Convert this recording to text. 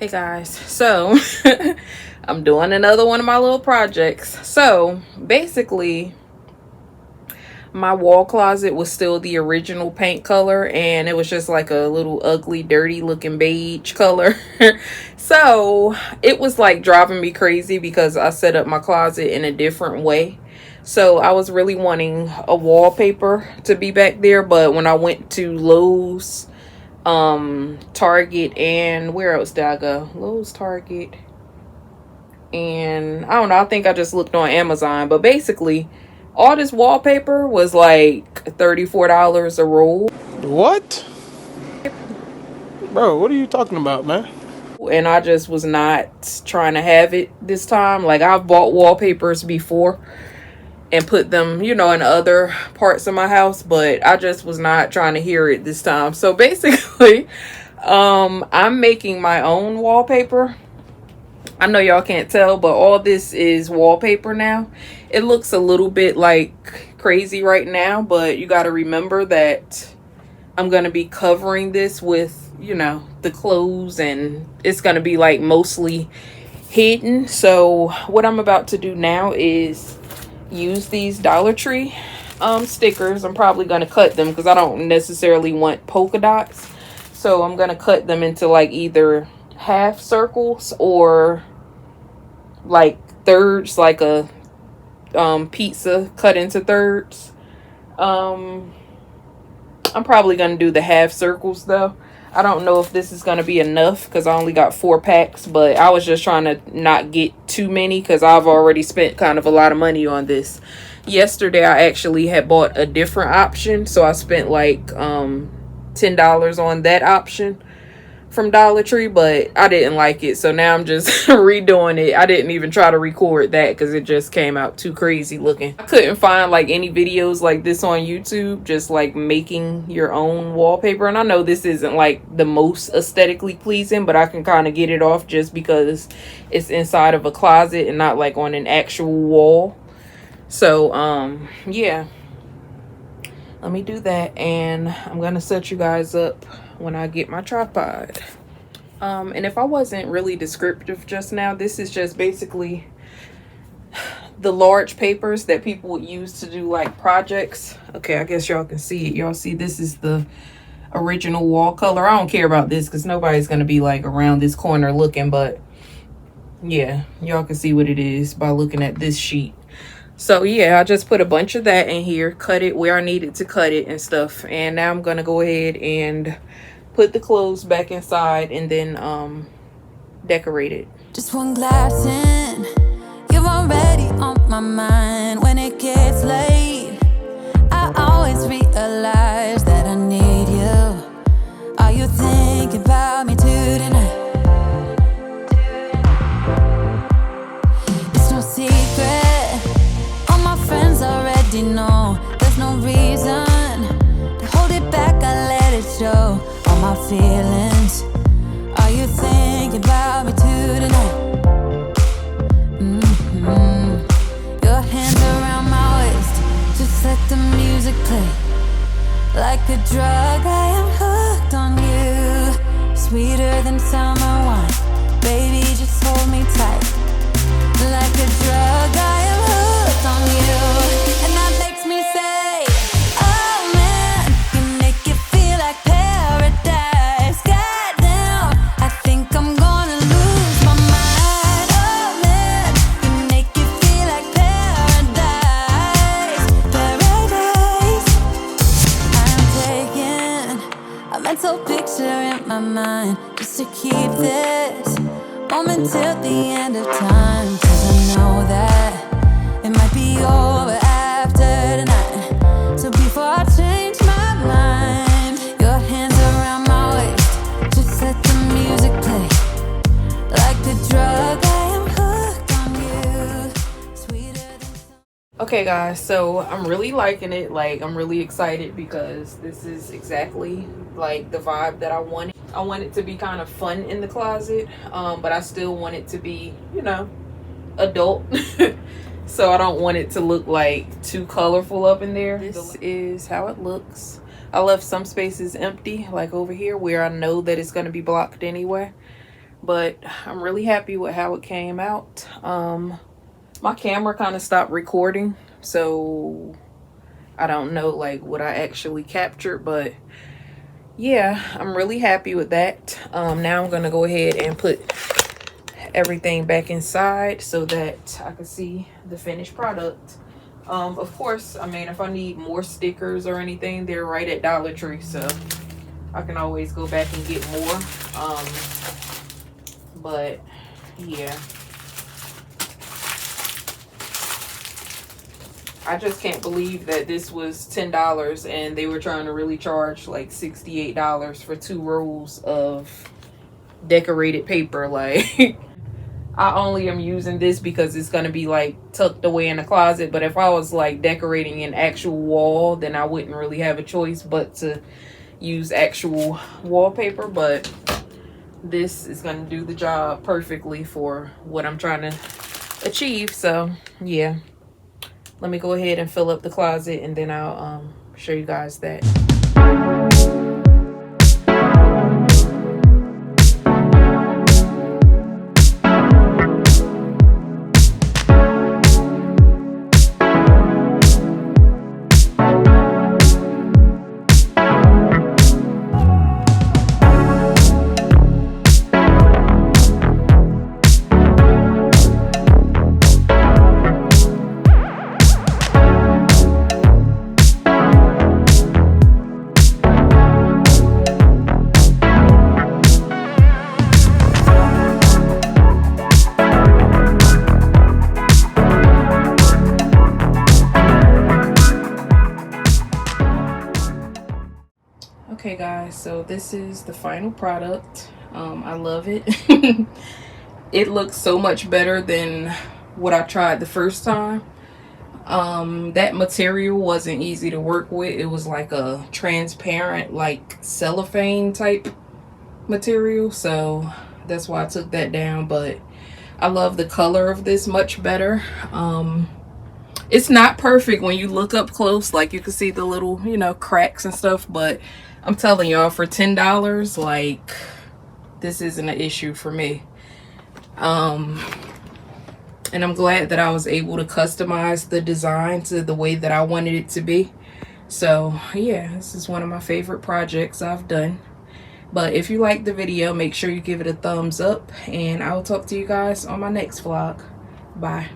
Hey guys, so I'm doing another one of my little projects. So basically, my wall closet was still the original paint color, and it was just like a little ugly, dirty looking beige color. So it was like driving me crazy because I set up my closet in a different way. So I was really wanting a wallpaper to be back there, but when I went to Lowe's, Target, and where else did I go? Lowe's, Target, and I don't know, I think I just looked on Amazon, but basically all this wallpaper was like $34 a roll. What? Bro, what are you talking about, man? And I just was not trying to have it this time. Like, I've bought wallpapers before and put them, in other parts of my house, but I just was not trying to hear it this time. So basically, I'm making my own wallpaper. I know y'all can't tell, but all this is wallpaper now. It looks a little bit like crazy right now, but you got to remember that I'm going to be covering this with, the clothes, and it's going to be like mostly hidden. So what I'm about to do now is use these Dollar Tree stickers. I'm probably going to cut them because I don't necessarily want polka dots. So I'm going to cut them into like either half circles or like thirds, like a pizza cut into thirds. I'm probably going to do the half circles though. I don't know if this is going to be enough because I only got 4 packs, but I was just trying to not get too many because I've already spent kind of a lot of money on this. Yesterday, I actually had bought a different option, so I spent like $10 on that option from Dollar Tree, but I didn't like it, so now I'm just redoing it. I didn't even try to record that because it just came out too crazy looking. I couldn't find like any videos like this on YouTube, just like making your own wallpaper. And I know this isn't like the most aesthetically pleasing, but I can kind of get it off just because it's inside of a closet and not like on an actual wall. So yeah, let me do that, and I'm gonna set you guys up when I get my tripod. And if I wasn't really descriptive just now, this is just basically the large papers that people would use to do like projects. Okay, I guess y'all can see it. Y'all see this is the original wall color. I don't care about this because nobody's gonna be like around this corner looking, but yeah, y'all can see what it is by looking at this sheet. So yeah, I just put a bunch of that in here, cut it where I needed to cut it and stuff. And now I'm gonna go ahead and put the clothes back inside and then decorate it. Just one glass in, you're already on my mind. When it gets late, I always realize that I need you. Are you thinking about me tonight? It's no secret, all my friends already know. There's no reason to hold it back, I let it show. All my feelings, are you thinking about me tonight? Your hands around my waist, just let the music play. Like a drug, I am hooked on you. Sweeter than summer wine, baby, just hold me tight. Like a drug, I am hooked on you. And that makes me say, oh man, you make it feel like paradise. Goddamn, I think I'm gonna lose my mind. Oh man, you make it feel like paradise. Paradise. I'm taking a mental picture in my mind just to keep this moment till the end of time. 'Cause I know that it might be over after tonight. So before I change my mind, your hands around my waist, just let the music play. Like a drug, I am hooked on you. Sweeter than Okay guys, so I'm really liking it. Like, I'm really excited because this is exactly like the vibe that I wanted. I want it to be kind of fun in the closet, but I still want it to be, adult. So I don't want it to look like too colorful up in there. This is how it looks. I left some spaces empty, like over here where I know that it's going to be blocked anyway. but I'm really happy with how it came out. My camera kind of stopped recording, so I don't know like what I actually captured, but yeah, I'm really happy with that. Now I'm gonna go ahead and put everything back inside so that I can see the finished product. Of course, I mean, if I need more stickers or anything, they're right at Dollar Tree, so I can always go back and get more. But yeah, I just can't believe that this was $10 and they were trying to really charge like $68 for 2 rolls of decorated paper. Like, I only am using this because it's going to be like tucked away in the closet. But if I was like decorating an actual wall, then I wouldn't really have a choice but to use actual wallpaper. But this is going to do the job perfectly for what I'm trying to achieve. So yeah, let me go ahead and fill up the closet and then I'll show you guys that. Okay guys, so this is the final product. I love it. It looks so much better than what I tried the first time. That material wasn't easy to work with. It was like a transparent, like cellophane type material, so that's why I took that down. But I love the color of this much better. It's not perfect when you look up close, like you can see the little, you know, cracks and stuff, but I'm telling y'all, for $10, like, this isn't an issue for me. And I'm glad that I was able to customize the design to the way that I wanted it to be. So yeah, this is one of my favorite projects I've done. But if you liked the video, make sure you give it a thumbs up, and I'll talk to you guys on my next vlog. Bye.